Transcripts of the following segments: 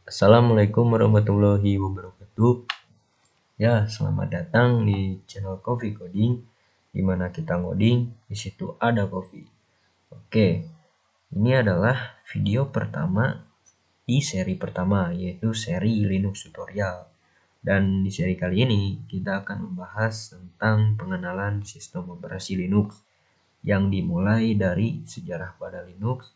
Assalamualaikum warahmatullahi wabarakatuh. Ya, selamat datang di channel Coffee Coding, di mana kita ngoding, di situ ada kopi. Oke, ini adalah video pertama di seri pertama, yaitu seri Linux tutorial. Dan di seri kali ini kita akan membahas tentang pengenalan sistem operasi Linux yang dimulai dari sejarah pada Linux,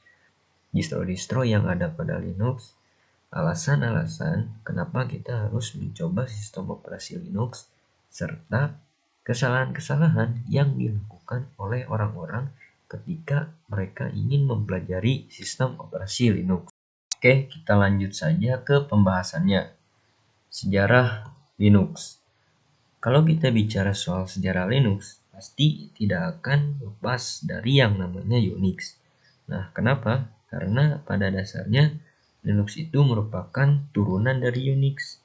distro-distro yang ada pada Linux, alasan-alasan kenapa kita harus mencoba sistem operasi Linux, serta kesalahan-kesalahan yang dilakukan oleh orang-orang ketika mereka ingin mempelajari sistem operasi Linux. Oke, kita lanjut saja ke pembahasannya. Sejarah Linux. Kalau kita bicara soal sejarah Linux, pasti tidak akan lepas dari yang namanya Unix. Nah, kenapa? Karena pada dasarnya Linux itu merupakan turunan dari Unix.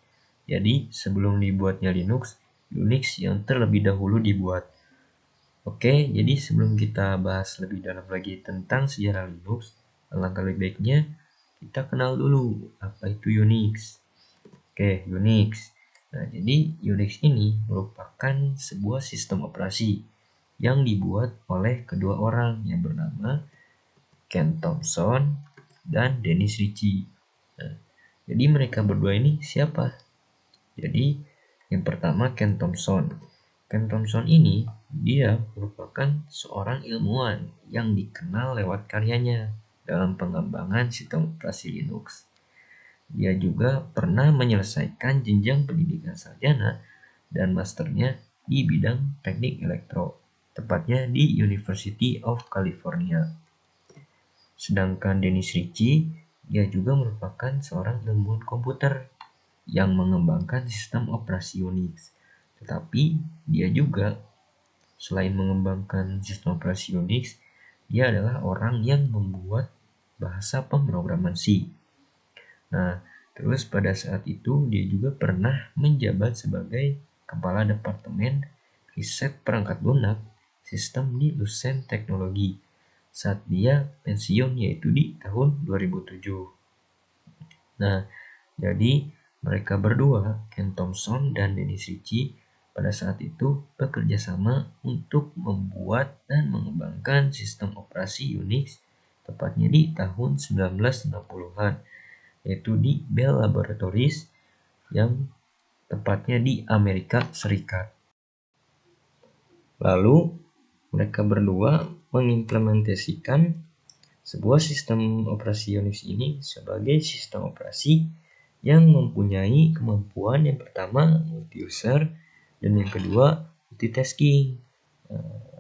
Jadi, sebelum dibuatnya Linux, Unix yang terlebih dahulu dibuat. Oke, jadi sebelum kita bahas lebih dalam lagi tentang sejarah Linux, alangkah lebih baiknya kita kenal dulu apa itu Unix. Oke, Unix. Nah, jadi Unix ini merupakan sebuah sistem operasi yang dibuat oleh kedua orang yang bernama Ken Thompson dan Dennis Ritchie. Nah, jadi mereka berdua ini siapa? Jadi yang pertama Ken Thompson. Ken Thompson ini dia merupakan seorang ilmuwan yang dikenal lewat karyanya dalam pengembangan sistem operasi Linux. Dia juga pernah menyelesaikan jenjang pendidikan sarjana dan masternya di bidang teknik elektro, tepatnya di University of California. Sedangkan Dennis Ritchie, dia juga merupakan seorang ilmuwan komputer yang mengembangkan sistem operasi Unix. Tetapi dia juga selain mengembangkan sistem operasi Unix, dia adalah orang yang membuat bahasa pemrograman C. Nah, terus pada saat itu dia juga pernah menjabat sebagai Kepala Departemen Riset Perangkat Lunak Sistem di Lucent Teknologi saat dia pensiun, yaitu di tahun 2007. Nah, jadi mereka berdua, Ken Thompson dan Dennis Ritchie, pada saat itu bekerja sama untuk membuat dan mengembangkan sistem operasi Unix tepatnya di tahun 1960-an, yaitu di Bell Laboratories yang tepatnya di Amerika Serikat. Lalu mereka berdua mengimplementasikan sebuah sistem operasi Unix ini sebagai sistem operasi yang mempunyai kemampuan yang pertama multi-user dan yang kedua multitasking.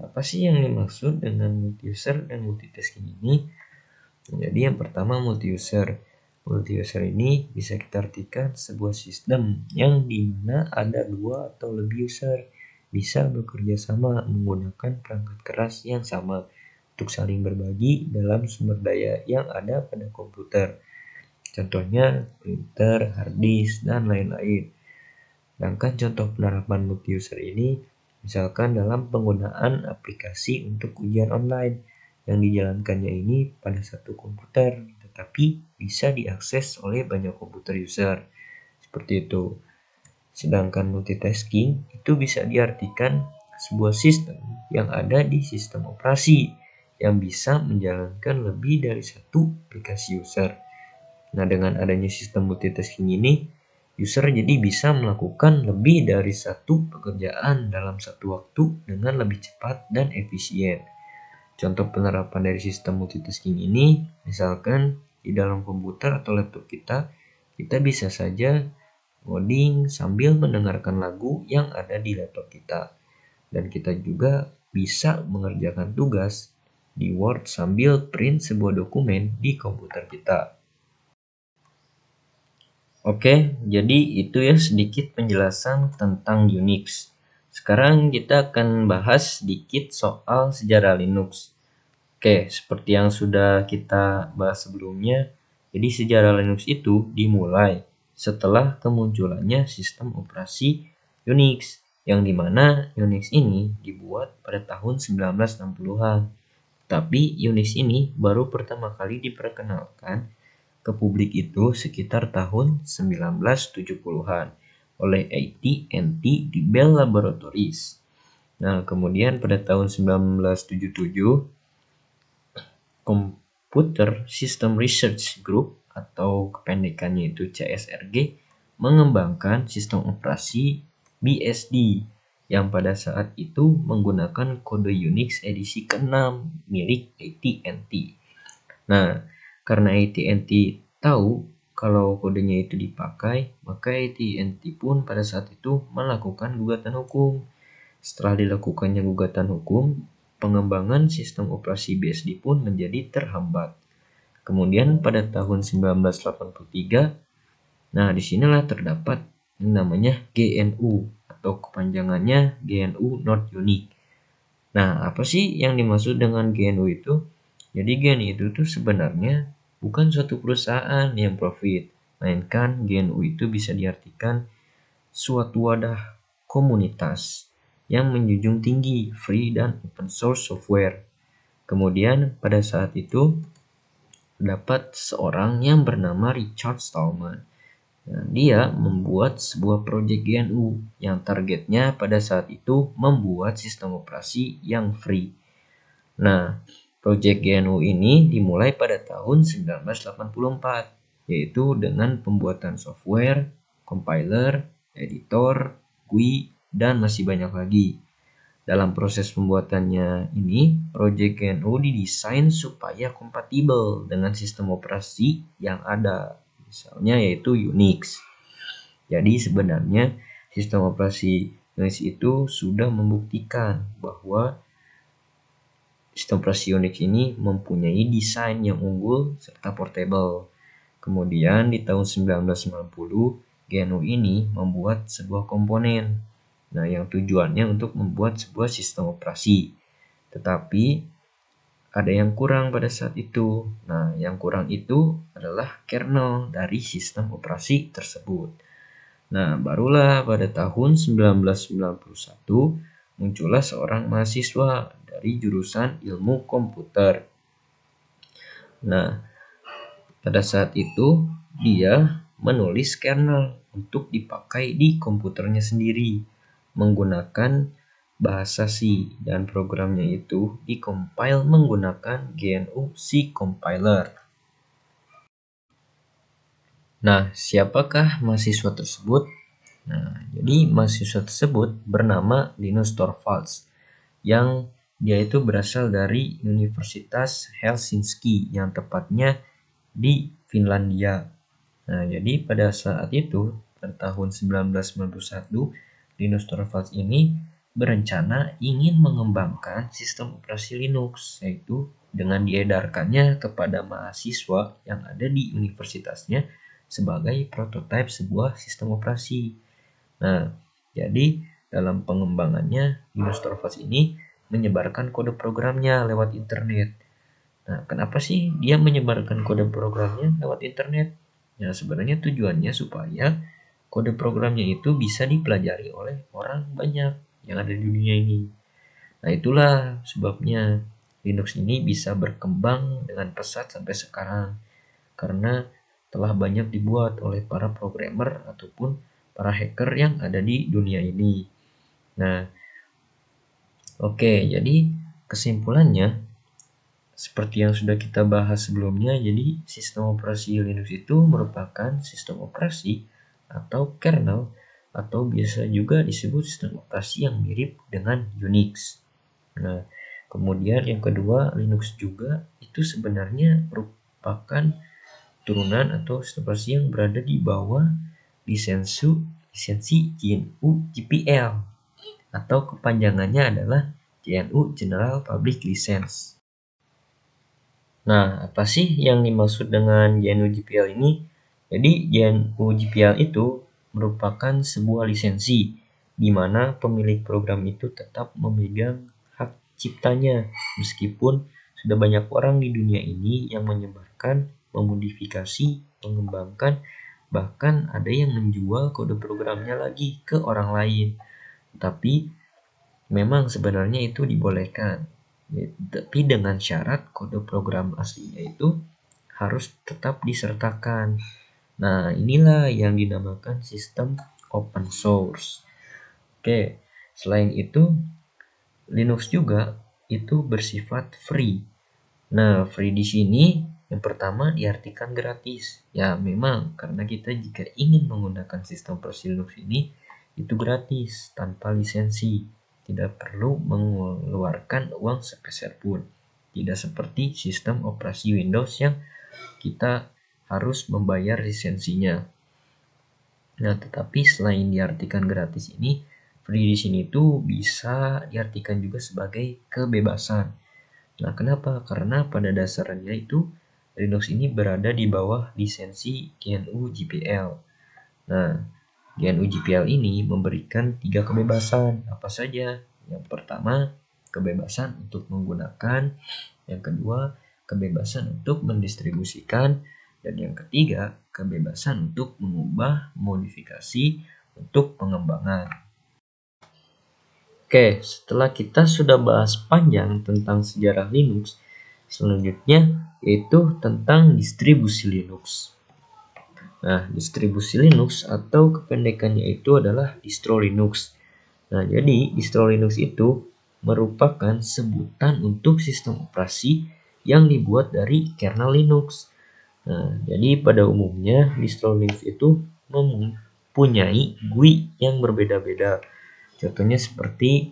Apa sih yang dimaksud dengan multi-user dan multitasking ini? Jadi yang pertama multi-user. Multi-user ini bisa kita artikan sebuah sistem yang dimana ada dua atau lebih user bisa bekerja sama menggunakan perangkat keras yang sama untuk saling berbagi dalam sumber daya yang ada pada komputer. Contohnya printer, hard disk, dan lain-lain. Sedangkan contoh penerapan multi-user ini misalkan dalam penggunaan aplikasi untuk ujian online yang dijalankannya ini pada satu komputer, tetapi bisa diakses oleh banyak komputer user. Seperti itu. Sedangkan multitasking itu bisa diartikan sebuah sistem yang ada di sistem operasi yang bisa menjalankan lebih dari satu aplikasi user. Nah, dengan adanya sistem multitasking ini, user jadi bisa melakukan lebih dari satu pekerjaan dalam satu waktu dengan lebih cepat dan efisien. Contoh penerapan dari sistem multitasking ini, misalkan di dalam komputer atau laptop kita bisa saja ngoding sambil mendengarkan lagu yang ada di laptop kita. Dan kita juga bisa mengerjakan tugas di Word sambil print sebuah dokumen di komputer kita. Oke, jadi itu ya sedikit penjelasan tentang Unix. Sekarang kita akan bahas sedikit soal sejarah Linux. Oke, seperti yang sudah kita bahas sebelumnya, jadi sejarah Linux itu dimulai setelah kemunculannya sistem operasi Unix, yang dimana Unix ini dibuat pada tahun 1960-an. Tapi Unix ini baru pertama kali diperkenalkan ke publik itu sekitar tahun 1970-an oleh AT&T di Bell Laboratories. Nah, kemudian pada tahun 1977, Computer System Research Group atau kependekannya itu CSRG mengembangkan sistem operasi BSD yang pada saat itu menggunakan kode Unix edisi ke-6 milik AT&T. Nah, karena AT&T tahu kalau kodenya itu dipakai, maka AT&T pun pada saat itu melakukan gugatan hukum. Setelah dilakukannya gugatan hukum, pengembangan sistem operasi BSD pun menjadi terhambat. Kemudian pada tahun 1983, nah disinilah terdapat yang namanya GNU atau kepanjangannya GNU Not Unique. Nah, apa sih yang dimaksud dengan GNU itu? Jadi GNU itu tuh sebenarnya bukan suatu perusahaan yang profit, melainkan GNU itu bisa diartikan suatu wadah komunitas yang menjunjung tinggi free dan open source software. Kemudian pada saat itu terdapat seorang yang bernama Richard Stallman. Nah, dia membuat sebuah proyek GNU yang targetnya pada saat itu membuat sistem operasi yang free. Nah, proyek GNU ini dimulai pada tahun 1984, yaitu dengan pembuatan software, compiler, editor, GUI, dan masih banyak lagi. Dalam proses pembuatannya ini, proyek GNU didesain supaya kompatibel dengan sistem operasi yang ada, misalnya yaitu Unix. Jadi sebenarnya sistem operasi Unix itu sudah membuktikan bahwa sistem operasi Unix ini mempunyai desain yang unggul serta portable. Kemudian di tahun 1990, GNU ini membuat sebuah komponen. Nah, yang tujuannya untuk membuat sebuah sistem operasi. Tetapi ada yang kurang pada saat itu. Nah, yang kurang itu adalah kernel dari sistem operasi tersebut. Nah, barulah pada tahun 1991 muncullah seorang mahasiswa dari jurusan ilmu komputer. Nah, pada saat itu dia menulis kernel untuk dipakai di komputernya sendiri menggunakan bahasa C dan programnya itu dikompil menggunakan GNU C compiler. Nah, siapakah mahasiswa tersebut? Nah, jadi mahasiswa tersebut bernama Linus Torvalds yang dia itu berasal dari Universitas Helsinki yang tepatnya di Finlandia. Nah, jadi pada saat itu, pada tahun 1991, Linus Torvalds ini berencana ingin mengembangkan sistem operasi Linux, yaitu dengan diedarkannya kepada mahasiswa yang ada di universitasnya sebagai prototipe sebuah sistem operasi. Nah, jadi dalam pengembangannya, Linus Torvalds ini menyebarkan kode programnya lewat internet. Nah, kenapa sih dia menyebarkan kode programnya lewat internet? Ya, sebenarnya tujuannya supaya kode programnya itu bisa dipelajari oleh orang banyak yang ada di dunia ini. Nah, itulah sebabnya Linux ini bisa berkembang dengan pesat sampai sekarang. Karena telah banyak dibuat oleh para programmer ataupun para hacker yang ada di dunia ini. Nah, oke, jadi kesimpulannya seperti yang sudah kita bahas sebelumnya, jadi sistem operasi Linux itu merupakan sistem operasi atau kernel atau biasa juga disebut sistem operasi yang mirip dengan Unix. Nah, kemudian yang kedua, Linux juga itu sebenarnya merupakan turunan atau sistem operasi yang berada di bawah lisensi GNU GPL atau kepanjangannya adalah GNU General Public License. Nah, apa sih yang dimaksud dengan GNU GPL ini? Jadi GNU GPL itu merupakan sebuah lisensi di mana pemilik program itu tetap memegang hak ciptanya meskipun sudah banyak orang di dunia ini yang menyebarkan, memodifikasi, mengembangkan, bahkan ada yang menjual kode programnya lagi ke orang lain. Tapi memang sebenarnya itu dibolehkan, tapi dengan syarat kode program aslinya itu harus tetap disertakan. Nah, inilah yang dinamakan sistem open source. Oke, selain itu Linux juga itu bersifat free. Nah, free di sini yang pertama diartikan gratis. Ya, memang karena kita jika ingin menggunakan sistem operasi Linux ini itu gratis tanpa lisensi. Tidak perlu mengeluarkan uang sepeser pun. Tidak seperti sistem operasi Windows yang kita harus membayar lisensinya. Nah, tetapi selain diartikan gratis ini, free di sini tuh bisa diartikan juga sebagai kebebasan. Nah, kenapa? Karena pada dasarnya itu Linux ini berada di bawah lisensi GNU GPL. Nah, GNU GPL ini memberikan 3 kebebasan. Apa saja? Yang pertama, kebebasan untuk menggunakan. Yang kedua, kebebasan untuk mendistribusikan. Dan yang ketiga, kebebasan untuk mengubah modifikasi untuk pengembangan. Oke, setelah kita sudah bahas panjang tentang sejarah Linux, selanjutnya yaitu tentang distribusi Linux. Nah, distribusi Linux atau kependekannya itu adalah distro Linux. Nah, jadi distro Linux itu merupakan sebutan untuk sistem operasi yang dibuat dari kernel Linux. Nah, jadi pada umumnya distro Linux itu mempunyai GUI yang berbeda-beda. Contohnya seperti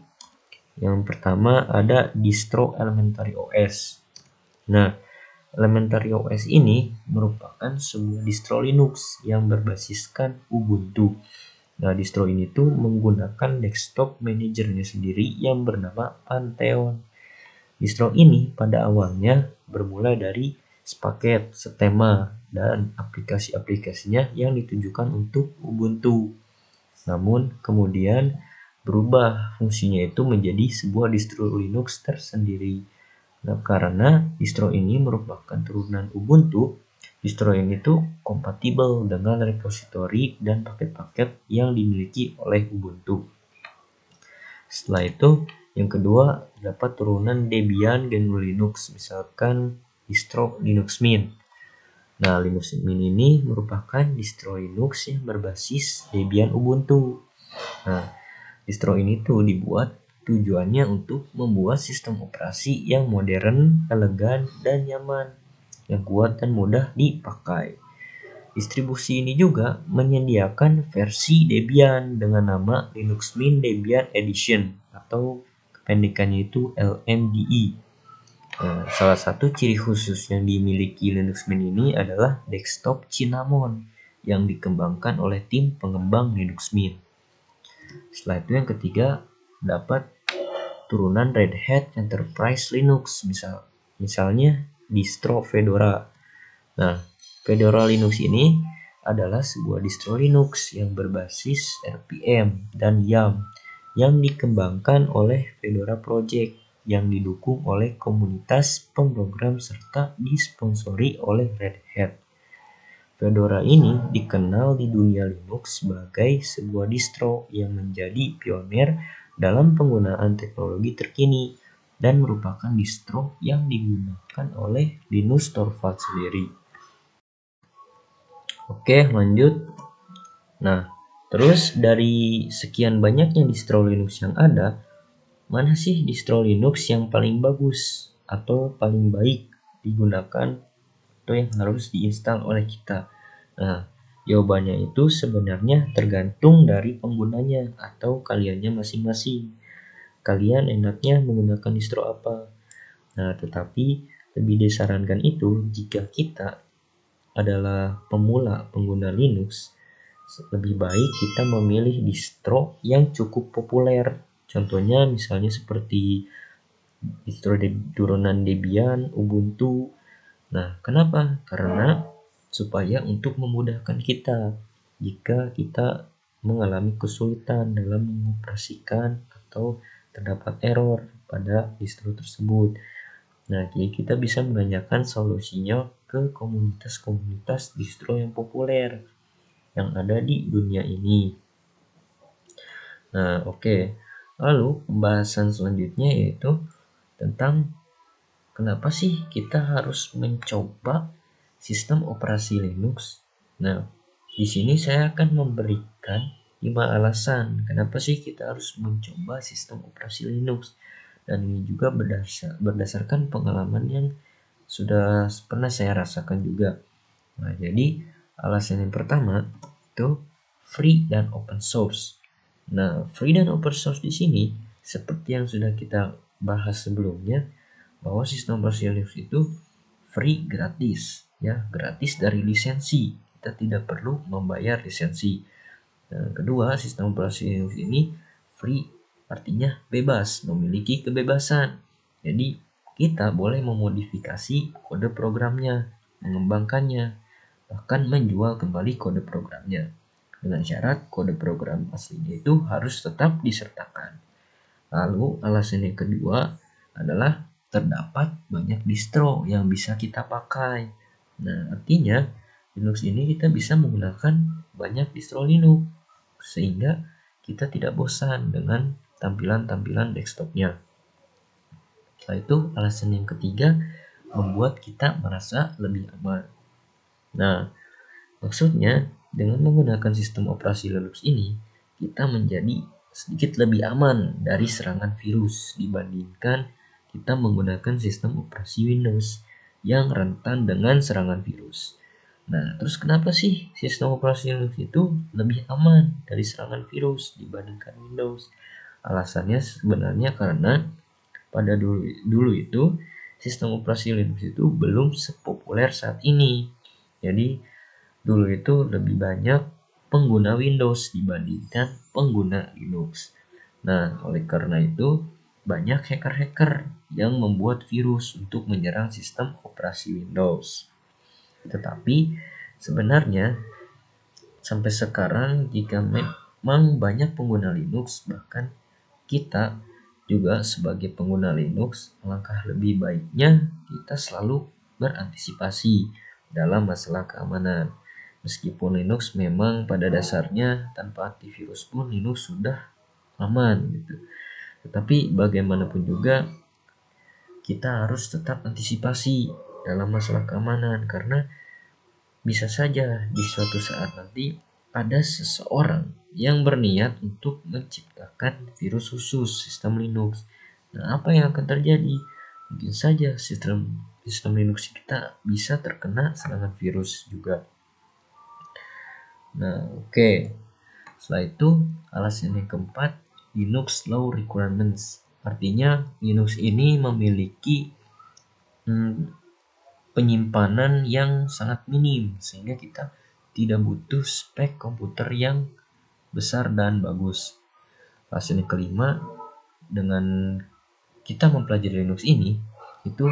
yang pertama ada distro Elementary OS. Nah, Elementary OS ini merupakan sebuah distro Linux yang berbasiskan Ubuntu. Nah, distro ini tuh menggunakan desktop manajernya sendiri yang bernama Pantheon. Distro ini pada awalnya bermula dari Spacket, Setema, dan aplikasi-aplikasinya yang ditujukan untuk Ubuntu. Namun kemudian berubah fungsinya itu menjadi sebuah distro Linux tersendiri. Nah, karena distro ini merupakan turunan Ubuntu, distro ini tuh kompatibel dengan repositori dan paket-paket yang dimiliki oleh Ubuntu. Setelah itu, yang kedua dapat turunan Debian GNU Linux, misalkan distro Linux Mint. Nah, Linux Mint ini merupakan distro Linux yang berbasis Debian Ubuntu. Nah, distro ini tuh dibuat tujuannya untuk membuat sistem operasi yang modern, elegan, dan nyaman, yang kuat dan mudah dipakai. Distribusi ini juga menyediakan versi Debian dengan nama Linux Mint Debian Edition atau kependekannya itu LMDE. Nah, salah satu ciri khusus yang dimiliki Linux Mint ini adalah desktop Cinnamon yang dikembangkan oleh tim pengembang Linux Mint. Setelah itu yang ketiga dapat turunan Red Hat Enterprise Linux, misalnya distro Fedora. Nah, Fedora Linux ini adalah sebuah distro Linux yang berbasis RPM dan YAM yang dikembangkan oleh Fedora Project yang didukung oleh komunitas pemrogram serta disponsori oleh Red Hat. Fedora ini dikenal di dunia Linux sebagai sebuah distro yang menjadi pionir dalam penggunaan teknologi terkini dan merupakan distro yang digunakan oleh Linus Torvalds sendiri. Oke, lanjut. Nah, terus dari sekian banyaknya distro Linux yang ada, mana sih distro Linux yang paling bagus atau paling baik digunakan atau yang harus diinstal oleh kita? Nah, jawabannya itu sebenarnya tergantung dari penggunanya atau kaliannya masing-masing. Kalian enaknya menggunakan distro apa? Nah, tetapi lebih disarankan itu jika kita adalah pemula pengguna Linux, lebih baik kita memilih distro yang cukup populer. Contohnya misalnya seperti distro turunan Debian, Ubuntu. Nah, kenapa? Karena supaya untuk memudahkan kita jika kita mengalami kesulitan dalam mengoperasikan atau terdapat error pada distro tersebut. Nah, jadi kita bisa menanyakan solusinya ke komunitas-komunitas distro yang populer yang ada di dunia ini. Nah, oke. Lalu pembahasan selanjutnya yaitu tentang kenapa sih kita harus mencoba sistem operasi Linux. Nah, di sini saya akan memberikan 5 alasan kenapa sih kita harus mencoba sistem operasi Linux. Dan ini juga berdasarkan pengalaman yang sudah pernah saya rasakan juga. Nah, jadi alasan yang pertama itu free dan open source. Nah, free dan open source di sini seperti yang sudah kita bahas sebelumnya, bahwa sistem operasi Linux itu free, gratis, ya, gratis dari lisensi. Kita tidak perlu membayar lisensi. Nah, kedua, sistem operasi Linux ini free, artinya bebas, memiliki kebebasan. Jadi kita boleh memodifikasi kode programnya, mengembangkannya, bahkan menjual kembali kode programnya. Dengan syarat kode program aslinya itu harus tetap disertakan. Lalu alasan yang kedua adalah terdapat banyak distro yang bisa kita pakai. Nah, artinya Linux ini kita bisa menggunakan banyak distro Linux sehingga kita tidak bosan dengan tampilan-tampilan desktopnya. Setelah itu alasan yang ketiga membuat kita merasa lebih aman. Nah, maksudnya dengan menggunakan sistem operasi Linux ini kita menjadi sedikit lebih aman dari serangan virus dibandingkan kita menggunakan sistem operasi Windows yang rentan dengan serangan virus. Nah, terus kenapa sih sistem operasi Linux itu lebih aman dari serangan virus dibandingkan Windows? Alasannya sebenarnya karena pada dulu itu sistem operasi Linux itu belum sepopuler saat ini. Jadi dulu itu lebih banyak pengguna Windows dibandingkan pengguna Linux. Nah, oleh karena itu banyak hacker-hacker yang membuat virus untuk menyerang sistem operasi Windows. Tetapi sebenarnya sampai sekarang jika memang banyak pengguna Linux, bahkan kita juga sebagai pengguna Linux, alangkah lebih baiknya kita selalu berantisipasi dalam masalah keamanan. Meskipun Linux memang pada dasarnya tanpa antivirus pun Linux sudah aman gitu. Tetapi bagaimanapun juga kita harus tetap antisipasi dalam masalah keamanan karena bisa saja di suatu saat nanti ada seseorang yang berniat untuk menciptakan virus khusus sistem Linux. Nah, apa yang akan terjadi? Mungkin saja sistem Linux kita bisa terkena serangan virus juga. Nah, oke. Setelah itu, alasan yang keempat, Linux Low Requirements. Artinya, Linux ini memiliki penyimpanan yang sangat minim sehingga kita tidak butuh spek komputer yang besar dan bagus. Alasan yang kelima, dengan kita mempelajari Linux ini itu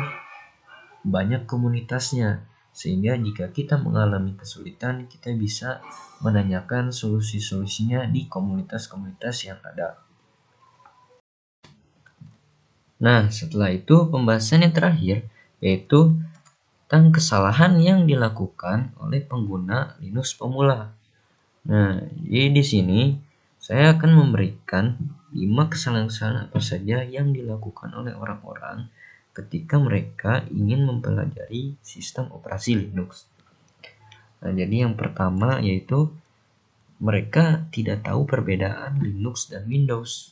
banyak komunitasnya sehingga jika kita mengalami kesulitan kita bisa menanyakan solusi-solusinya di komunitas-komunitas yang ada. Nah, setelah itu pembahasan yang terakhir yaitu tentang kesalahan yang dilakukan oleh pengguna Linux pemula. Nah, jadi di sini saya akan memberikan 5 kesalahan-kesalahan apa saja yang dilakukan oleh orang-orang ketika mereka ingin mempelajari sistem operasi Linux. Nah, jadi yang pertama yaitu mereka tidak tahu perbedaan Linux dan Windows.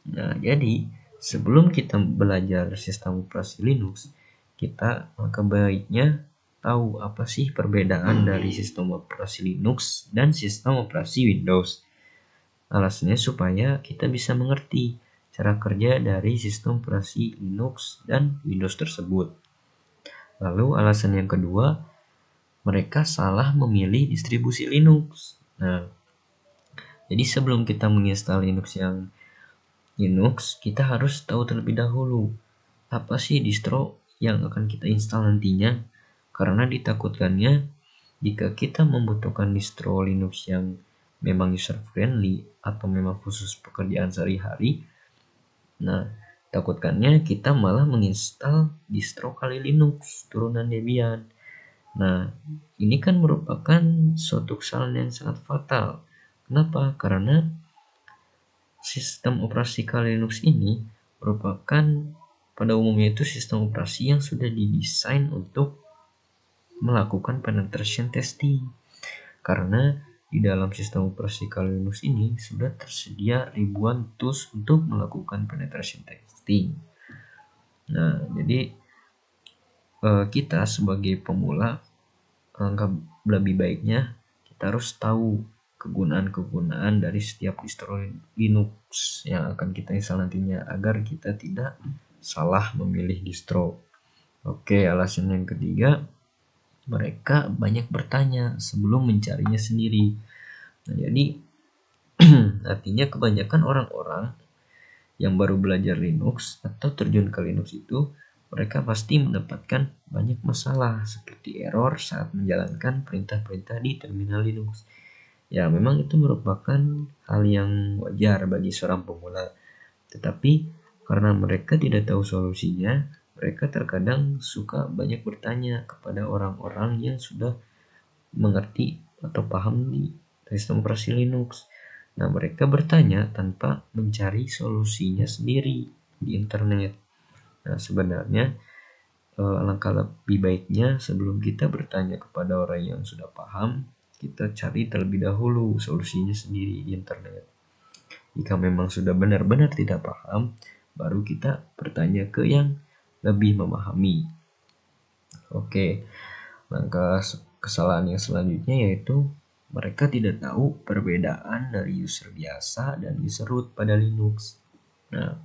Nah, jadi sebelum kita belajar sistem operasi Linux, kita maka baiknya tahu apa sih perbedaan dari sistem operasi Linux dan sistem operasi Windows. Alasannya supaya kita bisa mengerti cara kerja dari sistem operasi Linux dan Windows tersebut. Lalu alasan yang kedua, mereka salah memilih distribusi Linux. Nah, jadi sebelum kita menginstal Linux, kita harus tahu terlebih dahulu apa sih distro yang akan kita install nantinya, karena ditakutkannya jika kita membutuhkan distro Linux yang memang user friendly atau memang khusus pekerjaan sehari-hari, nah takutkannya kita malah menginstal distro Kali Linux turunan Debian. Nah, ini kan merupakan suatu kesalahan yang sangat fatal. Kenapa? Karena sistem operasi Kali Linux ini merupakan pada umumnya itu sistem operasi yang sudah didesain untuk melakukan penetration testing. Karena di dalam sistem operasi kali Linux ini sudah tersedia ribuan tools untuk melakukan penetration testing. Nah, jadi kita sebagai pemula, lebih baiknya kita harus tahu kegunaan-kegunaan dari setiap distro Linux yang akan kita install nantinya agar kita tidak salah memilih distro. Oke, alasan yang ketiga, mereka banyak bertanya sebelum mencarinya sendiri. Nah, jadi artinya kebanyakan orang-orang yang baru belajar Linux atau terjun ke Linux itu, mereka pasti mendapatkan banyak masalah seperti error saat menjalankan perintah-perintah di terminal Linux. Ya, memang itu merupakan hal yang wajar bagi seorang pemula. Tetapi karena mereka tidak tahu solusinya, mereka terkadang suka banyak bertanya kepada orang-orang yang sudah mengerti atau paham di sistem operasi Linux. Nah, mereka bertanya tanpa mencari solusinya sendiri di internet. Nah, sebenarnya alangkah lebih baiknya sebelum kita bertanya kepada orang yang sudah paham, kita cari terlebih dahulu solusinya sendiri di internet. Jika memang sudah benar-benar tidak paham, baru kita bertanya ke yang lebih memahami. Oke, langkah kesalahan yang selanjutnya yaitu mereka tidak tahu perbedaan dari user biasa dan user root pada Linux. Nah,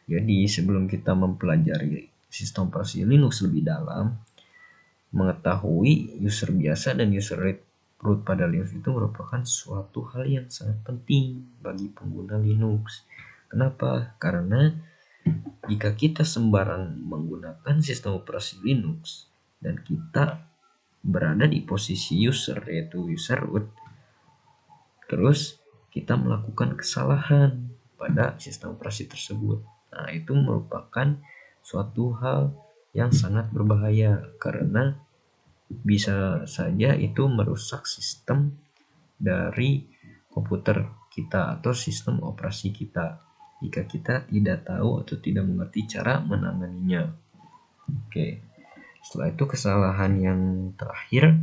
jadi sebelum kita mempelajari sistem operasi Linux lebih dalam, mengetahui user biasa dan user root pada Linux itu merupakan suatu hal yang sangat penting bagi pengguna Linux. Kenapa? Karena jika kita sembarang menggunakan sistem operasi Linux dan kita berada di posisi user, yaitu user root, terus kita melakukan kesalahan pada sistem operasi tersebut, nah itu merupakan suatu hal yang sangat berbahaya karena bisa saja itu merusak sistem dari komputer kita atau sistem operasi kita jika kita tidak tahu atau tidak mengerti cara menanganinya. Oke, setelah itu kesalahan yang terakhir,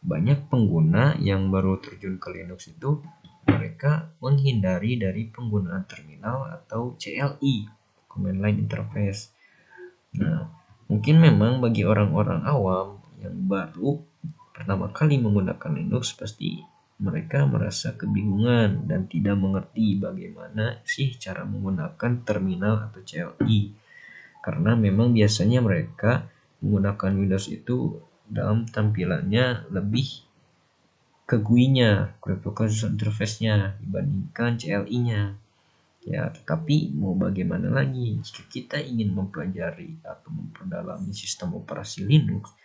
banyak pengguna yang baru terjun ke Linux itu mereka menghindari dari penggunaan terminal atau CLI, Command Line Interface. Nah, mungkin memang bagi orang-orang awam yang baru pertama kali menggunakan Linux, pasti mereka merasa kebingungan dan tidak mengerti bagaimana sih cara menggunakan terminal atau CLI. Karena memang biasanya mereka menggunakan Windows itu dalam tampilannya lebih ke GUI-nya, graphical user interface-nya dibandingkan CLI-nya. Ya, tetapi mau bagaimana lagi jika kita ingin mempelajari atau memperdalami sistem operasi Linux,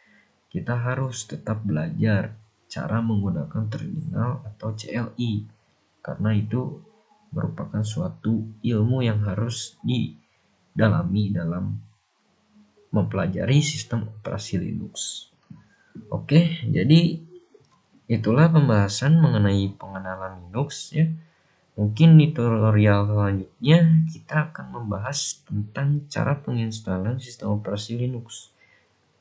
kita harus tetap belajar cara menggunakan terminal atau CLI karena itu merupakan suatu ilmu yang harus didalami dalam mempelajari sistem operasi Linux. Oke, jadi itulah pembahasan mengenai pengenalan Linux ya. Mungkin di tutorial selanjutnya kita akan membahas tentang cara penginstalan sistem operasi Linux.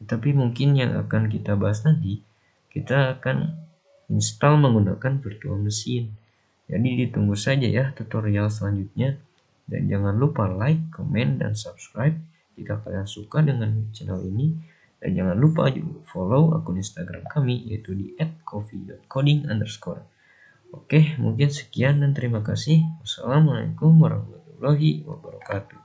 Tapi mungkin yang akan kita bahas nanti, kita akan install menggunakan virtual machine. Jadi ditunggu saja ya tutorial selanjutnya. Dan jangan lupa like, komen, dan subscribe jika kalian suka dengan channel ini. Dan jangan lupa juga follow akun Instagram kami yaitu di @coffee.coding_. Oke, mungkin sekian dan terima kasih. Wassalamualaikum warahmatullahi wabarakatuh.